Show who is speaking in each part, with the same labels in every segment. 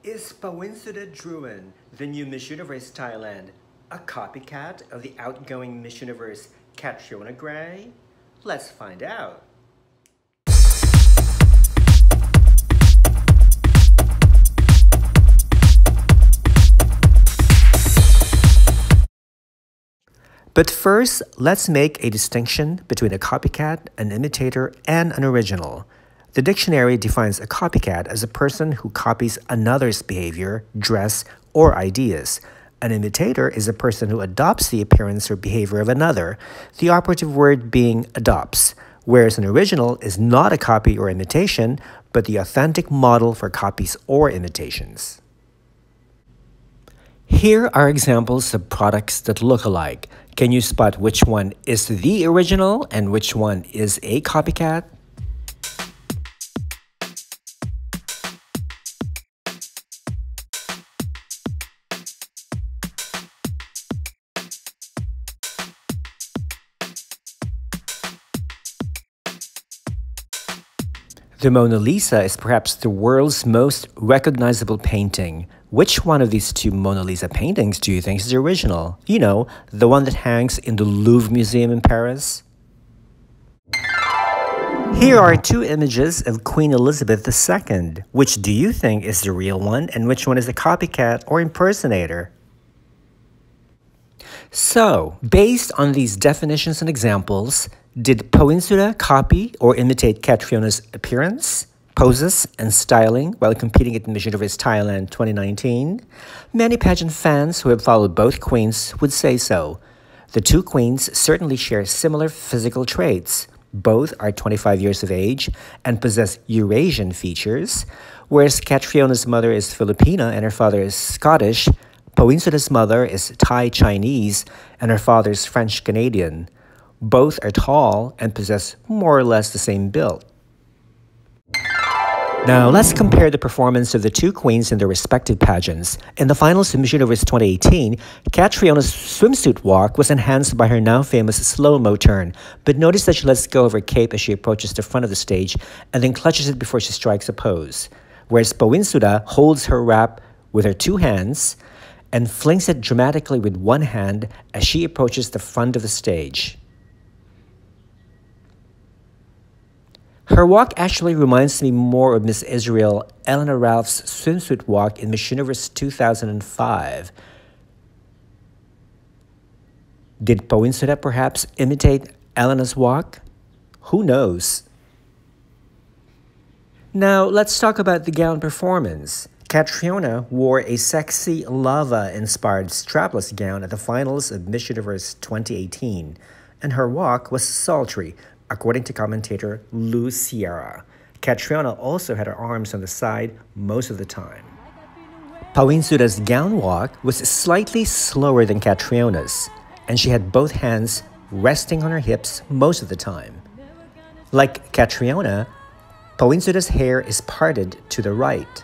Speaker 1: Is Paweensuda Drouin, the new Miss Universe Thailand, a copycat of the outgoing Miss Universe Catriona Gray? Let's find out. But first, let's make a distinction between a copycat, an imitator, and an original. The dictionary defines a copycat as a person who copies another's behavior, dress, or ideas. An imitator is a person who adopts the appearance or behavior of another, the operative word being adopts, whereas an original is not a copy or imitation, but the authentic model for copies or imitations. Here are examples of products that look alike. Can you spot which one is the original and which one is a copycat? The Mona Lisa is perhaps the world's most recognizable painting. Which one of these two Mona Lisa paintings do you think is the original? You know, the one that hangs in the Louvre Museum in Paris? Here are two images of Queen Elizabeth II. Which do you think is the real one and which one is a copycat or impersonator? So, based on these definitions and examples, did Paweensuda copy or imitate Catriona's appearance, poses, and styling while competing at Miss Universe Thailand 2019? Many pageant fans who have followed both queens would say so. The two queens certainly share similar physical traits. Both are 25 years of age and possess Eurasian features. Whereas Catriona's mother is Filipina and her father is Scottish, Paweensuda's mother is Thai-Chinese and her father is French-Canadian. Both are tall and possess more or less the same build. Now, let's compare the performance of the two queens in their respective pageants. In the finals of Miss Universe 2018, Catriona's swimsuit walk was enhanced by her now famous slow-mo turn, but notice that she lets go of her cape as she approaches the front of the stage and then clutches it before she strikes a pose. Whereas Paweensuda holds her wrap with her two hands and flings it dramatically with one hand as she approaches the front of the stage. Her walk actually reminds me more of Miss Israel Eleanor Ralph's swimsuit walk in Miss Universe 2005. Did Paweensuda perhaps imitate Eleanor's walk? Who knows? Now, let's talk about the gown performance. Catriona wore a sexy lava-inspired strapless gown at the finals of Miss Universe 2018, and her walk was sultry, according to commentator Lou Sierra. Catriona also had her arms on the side most of the time. Paweensuda's gown walk was slightly slower than Catriona's, and she had both hands resting on her hips most of the time. Like Catriona, Paweensuda's hair is parted to the right.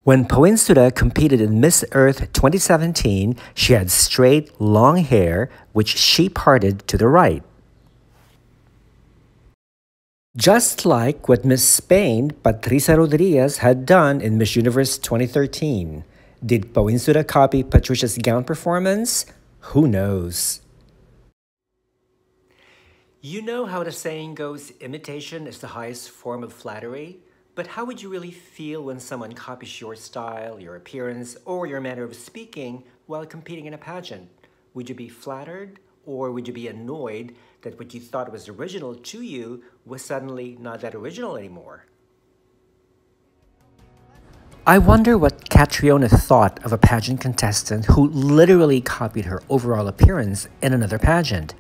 Speaker 1: When Paweensuda competed in Miss Earth 2017, she had straight, long hair, which she parted to the right. Just like what Miss Spain, Patricia Rodriguez, had done in Miss Universe 2013. Did Paweensuda copy Patricia's gown performance? Who knows? You know how the saying goes, imitation is the highest form of flattery? But how would you really feel when someone copies your style, your appearance, or your manner of speaking while competing in a pageant? Would you be flattered, or would you be annoyed that what you thought was original to you was suddenly not that original anymore? I wonder what Catriona thought of a pageant contestant who literally copied her overall appearance in another pageant.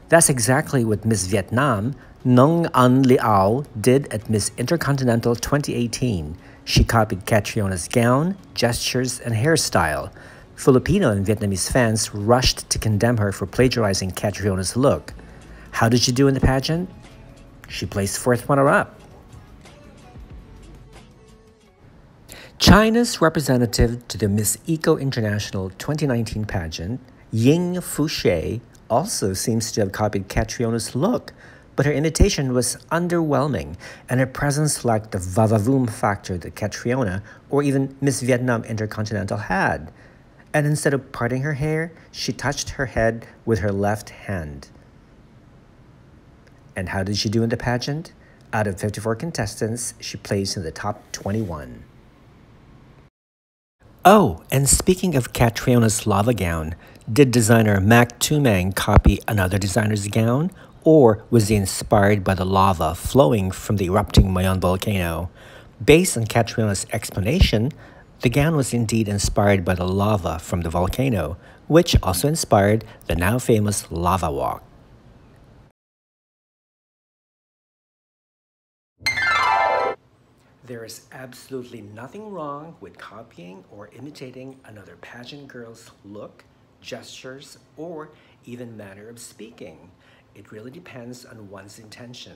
Speaker 1: That's exactly what Miss Vietnam, Nong An Liao, did at Miss Intercontinental 2018. She copied Catriona's gown, gestures, and hairstyle. Filipino and Vietnamese fans rushed to condemn her for plagiarizing Catriona's look. How did she do in the pageant? She placed fourth runner-up. China's representative to the Miss Eco International 2019 pageant, Ying Fouché also seems to have copied Catriona's look, but her imitation was underwhelming, and her presence lacked the va-va-voom factor that Catriona or even Miss Vietnam Intercontinental had. And instead of parting her hair, she touched her head with her left hand. And how did she do in the pageant? Out of 54 contestants, she placed in the top 21. Oh, and speaking of Catriona's lava gown, did designer Mac Tumang copy another designer's gown? Or was he inspired by the lava flowing from the erupting Mayon volcano? Based on Catriona's explanation, the gown was indeed inspired by the lava from the volcano, which also inspired the now famous lava walk. There is absolutely nothing wrong with copying or imitating another pageant girl's look, gestures, or even manner of speaking. It really depends on one's intention.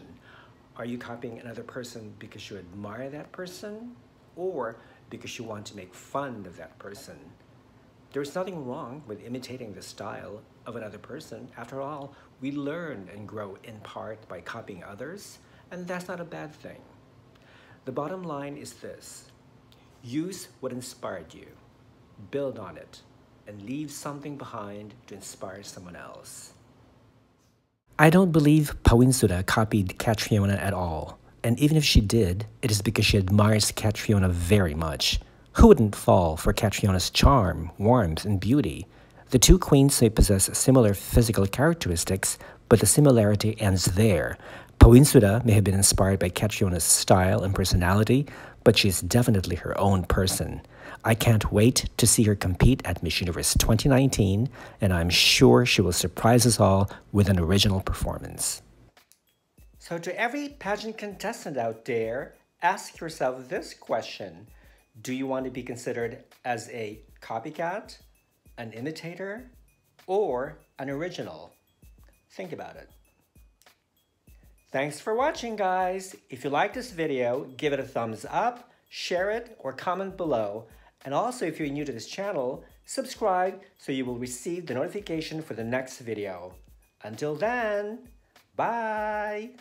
Speaker 1: Are you copying another person because you admire that person, or because you want to make fun of that person? There's nothing wrong with imitating the style of another person. After all, we learn and grow in part by copying others, and that's not a bad thing. The bottom line is this: use what inspired you, build on it, and leave something behind to inspire someone else. I don't believe Paweensuda copied Catriona at all, and even if she did, it is because she admires Catriona very much. Who wouldn't fall for Catriona's charm, warmth, and beauty? The two queens may possess similar physical characteristics, but the similarity ends there. Paweensuda may have been inspired by Catriona's style and personality, but she's definitely her own person. I can't wait to see her compete at Miss Universe 2019, and I'm sure she will surprise us all with an original performance. So to every pageant contestant out there, ask yourself this question: do you want to be considered as a copycat, an imitator, or an original? Think about it. Thanks for watching, guys. If you like this video, give it a thumbs up, share it, or comment below. And also, if you're new to this channel, subscribe so you will receive the notification for the next video. Until then, bye!